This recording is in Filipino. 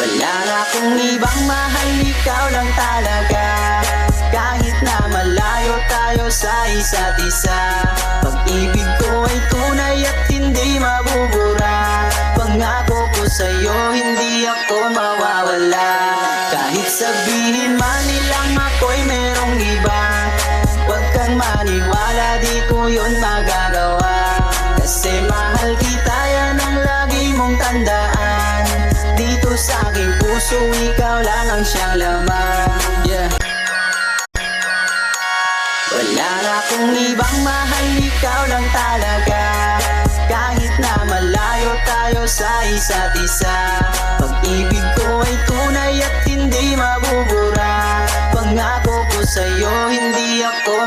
Wala na akong ibang mahal, ikaw lang talaga. Kahit na malayo tayo sa isa't isa, pag-ibig ko ay tunay at hindi mabubura. Pangako ko sa'yo, hindi ako mawawala. Kahit sabihin man nilang ako'y merong iba, huwag kang maniwala, di ko yun magagawa. Kasi mahal kita, yan ang lagi mong tandaan. Dito sa aking puso, ikaw lang ang siyang laman. Yeah. Wala na akong ibang mahal, ikaw lang talaga. Kahit na malayo tayo sa isa't isa, pag-ibig ko ay tunay at hindi mabubura. Pangako ko sa'yo, hindi ako